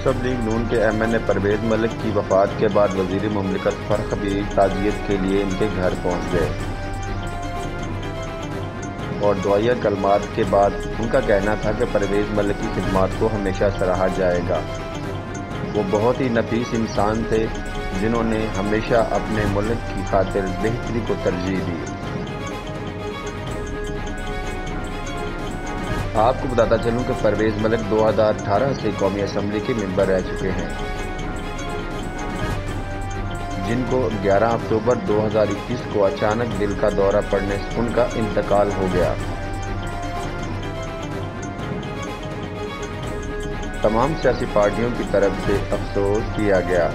مسلم league نون کے M N اے پرویز ملک کی وفات کے بعد وزیر مملکت فرخ بھی تعزیت کے لیے ان کے گھر پہنچ گئے اور دعائیہ کلمات کے بعد ان کا کہنا تھا کہ پرویز ملک کی خدمات کو ہمیشہ سراہا جائے گا۔ وہ بہت ہی نفیس انسان تھے جنہوں نے ہمیشہ اپنے ملک کی خاطر بہتری کو ترجیح دی۔ آپ کو بتاتا چلوں کہ پرویز ملک 2018 سے قومی اسمبلی کے ممبر رہ چکے ہیں، جن کو 11 اکتوبر 2021 کو اچانک دل کا دورہ پڑنے سے ان کا انتقال ہو گیا۔ تمام سیاسی پارٹیوں کی طرف سے افسوس کیا گیا۔